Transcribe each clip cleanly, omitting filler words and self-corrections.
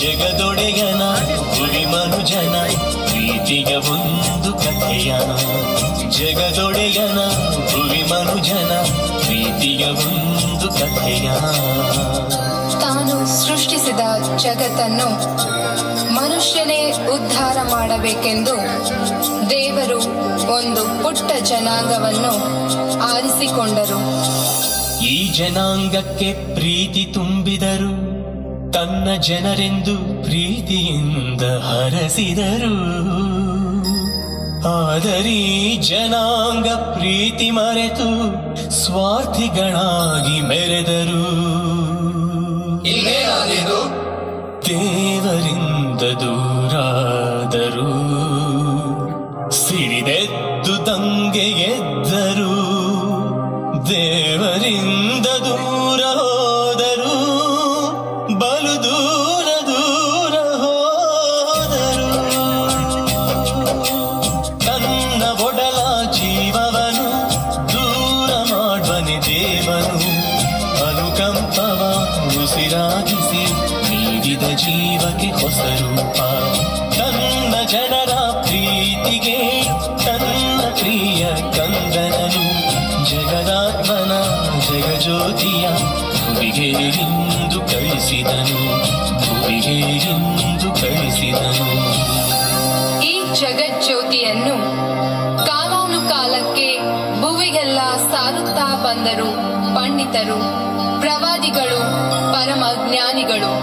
ಜಗದೊಡೆಯನ ಭುವಿ ಮನುಜನ ಪ್ರೀತಿಯ ಒಂದು ಕಥೆಯ. ಜಗದೊಡೆಯನ ಭುವಿ ಮನುಜನ ಪ್ರೀತಿಯ ಒಂದು ಕಥೆಯ. ತಾನು ಸೃಷ್ಟಿಸಿದ ಜಗತ್ತನ್ನು ಮನುಷ್ಯನೇ ಉದ್ಧಾರ ಮಾಡಬೇಕೆಂದು ದೇವರು ಒಂದು ಪುಟ್ಟ ಜನಾಂಗವನ್ನು ಆರಿಸಿಕೊಂಡರು. ಈ ಜನಾಂಗಕ್ಕೆ ಪ್ರೀತಿ ತುಂಬಿದರು, ತನ್ನ ಜನರೆಂದು ಪ್ರೀತಿಯಿಂದ ಹರಸಿದರು. ಆದರೀ ಜನಾಂಗ ಪ್ರೀತಿ ಮರೆತು ಸ್ವಾರ್ಥಿಗಳಾಗಿ ಮೆರೆದರು. ದೇವರಿಂದ ದೂರಾದರು, ಸಿಡಿದೆದ್ದು ದಂಗೆ ಎದ್ದರು. ದೇವರಿಂದ ದೂರ ಹೋದರು, ಬಲು ದೂರ ದೂರ ಹೋದರು. ತನ್ನ ಒಡಲ ಜೀವವನು ದೂರ ಮಾಡುವನೆ ದೇವನು. ಅನುಕಂಪವ ಉಸಿರಾಗಿಸಿ ನೀಡಿದ ಜೀವಕ್ಕೆ ಹೊಸ ರೂಪ. ತನ್ನ ಜನರ ಪ್ರೀತಿಗೆ ತನ್ನ ಪ್ರಿಯ ಕಂದನನು ಜಗದಾತ್ಮನ ಜಗಜ್ಯೋತಿಯ ಭುವಿಗೇರಿಂದು ಕಳಿಸಿದನು, ಭುವಿಗೇರಿಂದು ಕಳಿಸಿದನು. ಈ ಜಗಜ್ಯೋತಿಯನ್ನು ಕಾಲಾನುಕಾಲಕ್ಕೆ ಭುವಿಗೆಲ್ಲ ಸಾರುತ್ತಾ ಬಂದರು ಪಂಡಿತರು, ಪ್ರವಾದಿಗಳು, ಪರಮ ಜ್ಞಾನಿಗಳು.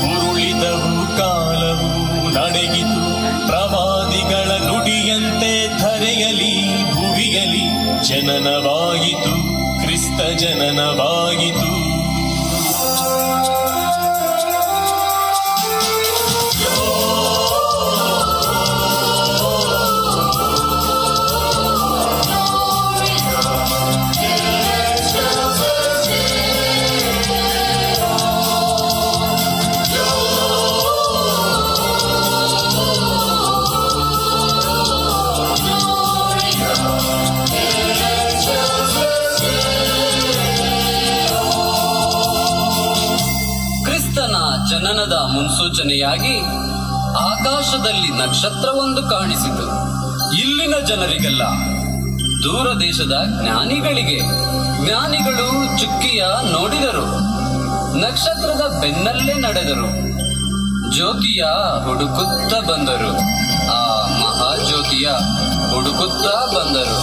ಉರುಳಿದವು, ಕಾಲವು ನಡೆಯಿತು, ಪ್ರವಾದಿಗಳ ನುಡಿಯಂತೆ ಧರೆಯಲಿ ಭುವಿಯಲಿ ಜನನವಾಯಿತು, ಕ್ರಿಸ್ತ ಜನನವಾಯಿತು. ಜನನದ ಮುನ್ಸೂಚನೆಯಾಗಿ ಆಕಾಶದಲ್ಲಿ ನಕ್ಷತ್ರವೊಂದು ಕಾಣಿಸಿತು. ಇಲ್ಲಿನ ಜನರಿಗೆಲ್ಲ, ದೂರ ದೇಶದ ಜ್ಞಾನಿಗಳಿಗೆ, ಜ್ಞಾನಿಗಳು ಚುಕ್ಕಿಯ ನೋಡಿದರು, ನಕ್ಷತ್ರದ ಬೆನ್ನಲ್ಲೇ ನಡೆದರು, ಜ್ಯೋತಿಯ ಹುಡುಕುತ್ತ ಬಂದರು, ಆ ಮಹಾಜ್ಯೋತಿಯ ಹುಡುಕುತ್ತಾ ಬಂದರು.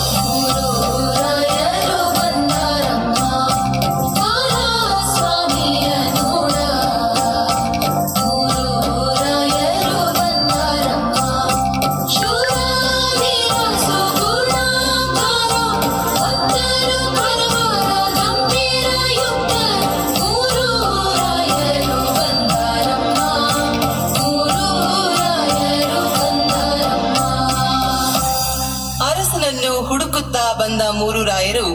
ಹುಡುಕುತ್ತಾ ಬಂದ ಮೂರು ರಾಯರು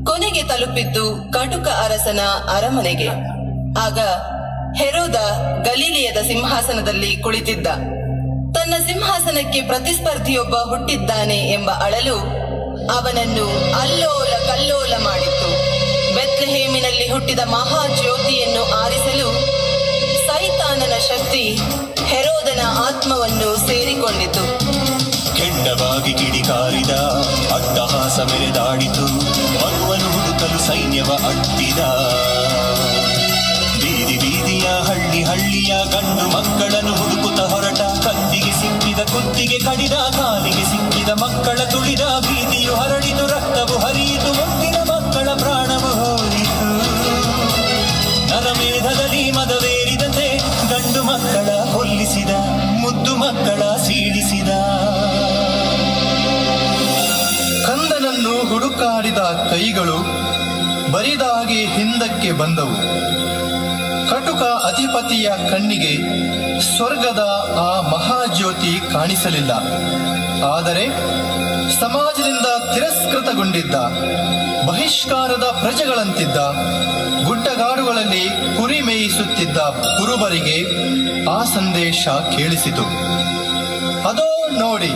ಕೊನೆಗೆ ತಲುಪಿದ್ದು ಕಟುಕ ಅರಸನ ಅರಮನೆಗೆ. ಆಗ ಹೆರೋದ ಗಲೀಲಿಯದ ಸಿಂಹಾಸನದಲ್ಲಿ ಕುಳಿತಿದ್ದ. ತನ್ನ ಸಿಂಹಾಸನಕ್ಕೆ ಪ್ರತಿಸ್ಪರ್ಧಿಯೊಬ್ಬ ಹುಟ್ಟಿದ್ದಾನೆ ಎಂಬ ಅಳಲು ಅವನನ್ನು ಅಲ್ಲೋಲ ಕಲ್ಲೋಲ ಮಾಡಿತ್ತು. ಬೆತ್ಲೆಹೇಮಿನಲ್ಲಿ ಹುಟ್ಟಿದ ಮಹಾಜ್ಯೋತಿಯನ್ನು ಆರಿಸಲು ಸೈತಾನನ ಶಕ್ತಿ ಹೆರೋದನ ಆತ್ಮವನ್ನು ಸೇರಿಕೊಂಡಿತು. ಕೆಂಡವಾಗಿ ಕಿಡಿಕಾರಿದ, ಅಟ್ಟಹಾಸ ಮೆರೆದಾಡಿತು, ಮಗುವನ್ನು ಹುಡುಕಲು ಸೈನ್ಯವ ಅಟ್ಟಿದ. ಬೀದಿ ಬೀದಿಯ ಹಳ್ಳಿ ಹಳ್ಳಿಯ ಗಂಡು ಮಕ್ಕಳನ್ನು ಹುಡುಕುತ್ತ ಹೊರಟ, ಕತ್ತಿಗೆ ಸಿಕ್ಕಿದ ಕುತ್ತಿಗೆ ಕಡಿದ, ಕಾಲಿಗೆ ಸಿಕ್ಕಿದ ಮಕ್ಕಳ ತುಳಿದ. ಭೀತಿಯು ಹರಡಿತು, ರಕ್ತವು ಹರಿಯಿತು, ಮುಟ್ಟಿದ ಮಕ್ಕಳ ಪ್ರಾಣವು ಹೋಯಿತು. ಮಾಡಿದ ಕೈಗಳು ಬರಿದಾಗಿ ಹಿಂದಕ್ಕೆ ಬಂದವು. ಕಟುಕ ಅಧಿಪತಿಯ ಕಣ್ಣಿಗೆ ಸ್ವರ್ಗದ ಆ ಮಹಾಜ್ಯೋತಿ ಕಾಣಿಸಲಿಲ್ಲ. ಆದರೆ ಸಮಾಜದಿಂದ ತಿರಸ್ಕೃತಗೊಂಡಿದ್ದ ಬಹಿಷ್ಕಾರದ ಪ್ರಜೆಗಳಂತಿದ್ದ ಗುಡ್ಡಗಾಡುಗಳಲ್ಲಿ ಕುರಿ ಮೇಯಿಸುತ್ತಿದ್ದ ಕುರುಬರಿಗೆ ಆ ಸಂದೇಶ ಕೇಳಿಸಿತು. ಅದೋ ನೋಡಿ,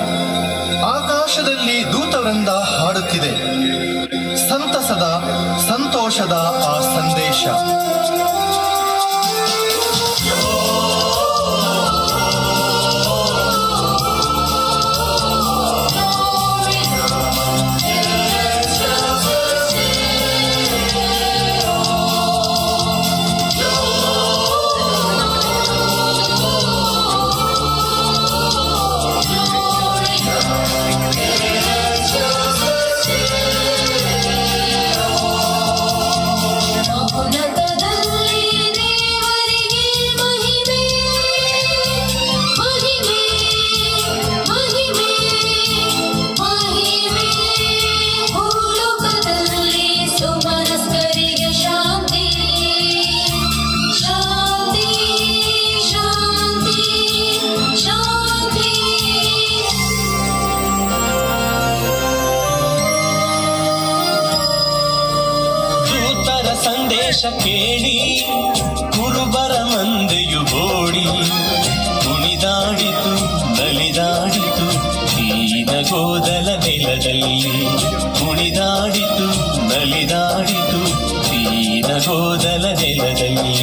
ಆಕಾಶದಲ್ಲಿ ದೂತವೃಂದ ಹಾಡುತ್ತಿದೆ. ಸಂತಸದ ಸಂತೋಷದ ಆ ಸಂದೇಶ. ಸಂದೇಶ ಕೇಳಿ ಕುರುಬರ ಮಂದೆಯು ಓಡಿ ಕುಣಿದಾಡಿತು, ನಲಿದಾಡಿತು ದೀನ ಗೋದಲ ನೆಲದಲ್ಲಿ. ಕುಣಿದಾಡಿತು, ನಲಿದಾಡಿತು ದೀನ ಗೋದಲ ನೆಲದಲ್ಲಿ.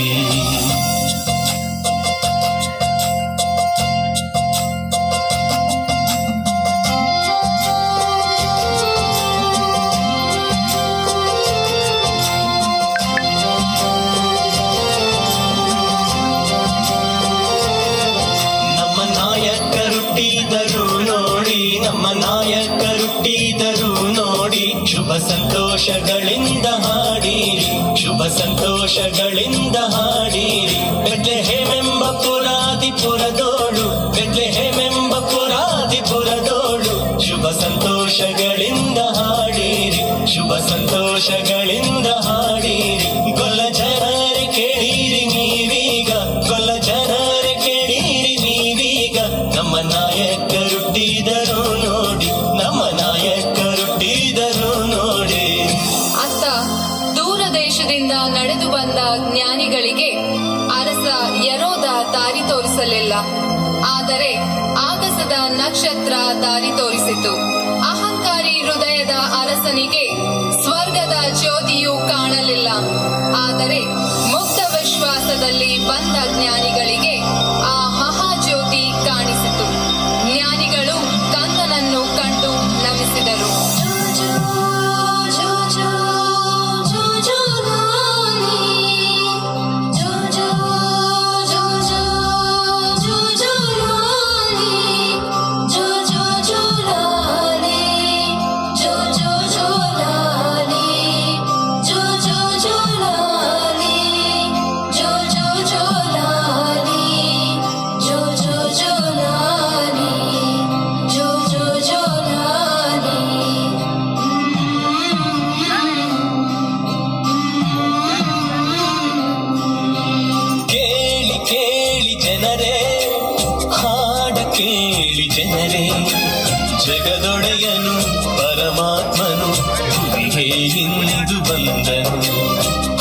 ಶುಭ ಸಂತೋಷಗಳಿಂದ ಹಾಡಿರಿ, ಶುಭ ಸಂತೋಷಗಳಿಂದ ಹಾಡಿರಿ. ಬೆತ್ಲೆಹೇಮೆಂಬ ಪುರಾದಿಪುರದೋಳು, ಬೆತ್ಲೆಹೇಮೆಂಬ ಪುರಾದಿಪುರದೋಳು. ಶುಭ ಸಂತೋಷಗಳಿಂದ ಹಾಡಿರಿ, ಶುಭ ಸಂತೋಷಗಳಿಂದ ಹಾಡಿರಿ. ಗೊಲ್ಲ ಜನರೇ ಕೇಳಿರಿ ನೀವೀಗ, ಗೊಲ್ಲ ಜನರೇ ಕೇಳಿರಿ ನೀವೀಗ. ನಮ್ಮ ನಾಯಕರುಟ್ಟಿದರು ನೋಡಿ, ನಮ್ಮ ನಾಯಕರುಟ್ಟಿದರು ನೋಡಿ. ಅತ್ತ ದೂರ ದೇಶದಿಂದ ನಡೆದು ಬಂದ ಜ್ಞಾನಿಗಳಿಗೆ ಅರಸ ಯರೋದ ದಾರಿ ತೋರಿಸಲಿಲ್ಲ. ಆದರೆ ಆಗಸದ ನಕ್ಷತ್ರ ದಾರಿ ತೋರಿಸಿತು. ಅಹಂಕಾರಿ ಹೃದಯದ ಅರಸನಿಗೆ ಸ್ವರ್ಗದ ಜ್ಯೋತಿಯು ಕಾಣಲಿಲ್ಲ. ಆದರೆ ಮುಕ್ತ ವಿಶ್ವಾಸದಲ್ಲಿ ಬಂದ ಜ್ಞಾನಿಗಳಿಗೆ ಆ ಮಹಾಜ್ಯೋತಿ ಕಾಣಿಸಿತು. ಜ್ಞಾನಿಗಳು ಕಂದನನ್ನು ಕಂಡು ನಮಿಸಿದರು. ಜಗದೊಡೆಯನು ಪರಮಾತ್ಮನು ಭುವಿಗೆ ಇಂದು ಬಂದನು.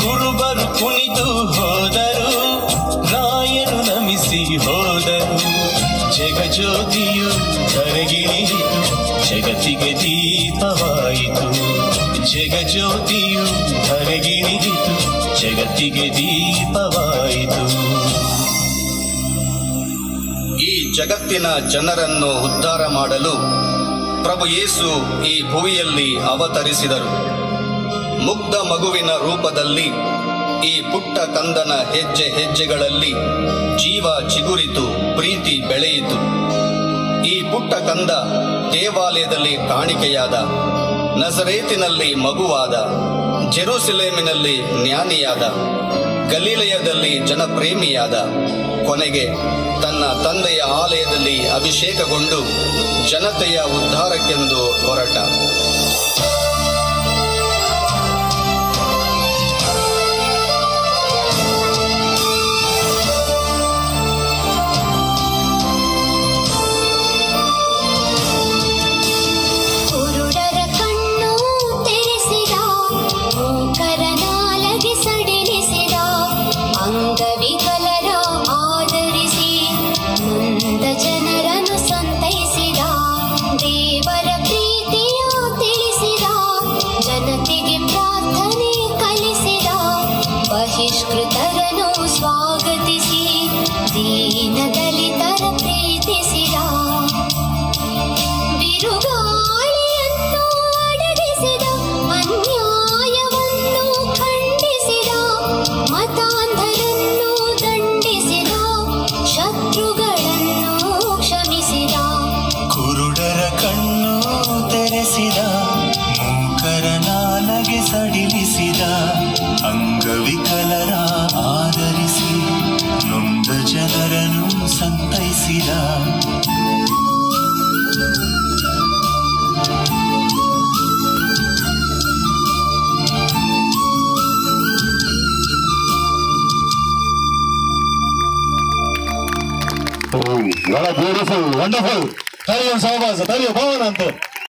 ಕುರುಬರು ಕುಣಿದು ಹೋದರು, ರಾಯರು ನಮಿಸಿ ಹೋದರು. ಜಗಜ್ಯೋತಿಯು ಕರಗಿಳಿಯಿತು, ಜಗತ್ತಿಗೆ ದೀಪವಾಯಿತು. ಜಗಜ್ಯೋತಿಯು ಕರಗಿಳಿಯಿತು, ಜಗತ್ತಿಗೆ ದೀಪವಾಯಿತು. ಈ ಜಗತ್ತಿನ ಜನರನ್ನು ಉದ್ಧಾರ ಮಾಡಲು ಪ್ರಭು ಯೇಸು ಈ ಭುವಿಯಲ್ಲಿ ಅವತರಿಸಿದರು. ಮುಗ್ಧ ಮಗುವಿನ ರೂಪದಲ್ಲಿ ಈ ಪುಟ್ಟ ಕಂದನ ಹೆಜ್ಜೆ ಹೆಜ್ಜೆಗಳಲ್ಲಿ ಜೀವ ಚಿಗುರಿತು, ಪ್ರೀತಿ ಬೆಳೆಯಿತು. ಈ ಪುಟ್ಟ ಕಂದ ದೇವಾಲಯದಲ್ಲಿ ಕಾಣಿಕೆಯಾದ, ನಜರೇತಿನಲ್ಲಿ ಮಗುವಾದ, ಜೆರುಸಲೇಮಿನಲ್ಲಿ ಜ್ಞಾನಿಯಾದ, ಗಲಿಲಯದಲ್ಲಿ ಜನಪ್ರೇಮಿಯಾದ, ಕೊನೆಗೆ ತನ್ನ ತಂದೆಯ ಆಲಯದಲ್ಲಿ ಅಭಿಷೇಕಗೊಂಡು ಜನತೆಯ ಉದ್ಧಾರಕ್ಕೆಂದು ಹೊರಟ. ಜನರನ್ನು ಸಂತೈಸಿದ, ದೇವರ ಪ್ರೀತಿಯ ತಿಳಿಸಿದ, ಜನತೆಗೆ ಪ್ರಾರ್ಥನೆ ಕಲಿಸಿದ, ಬಹಿಷ್ಕೃತರನ್ನು ಸ್ವಾಗತಿಸಿ ದೀನ ದಲಿತರ ಪ್ರೀತಿಸಿದ, ಬಿರುಗಾಳಿಯನ್ನು ಅಡಗಿಸಿದ, ಅನ್ಯಾಯವನ್ನು ಖಂಡಿಸಿದ, ಮತಾಂಧರನ್ನು ದಂಡಿಸಿದ, ಶತ್ರುಗಳನ್ನು ಕ್ಷಮಿಸಿದ, ಕುರುಡರ ಕಣ್ಣು ತೆರೆಸಿದ, ಮೂಕರ ನಾಲಗೆ ಸಡಿಲಿಸಿದ, ಅಂಗವಿಕಲರ ಆದರಿಸಿ ನೊಂದ ಜನರನ್ನು ಸಂತೈಸಿದ. Beautiful, wonderful. Tell your Savas, tell your Bhavan Anto.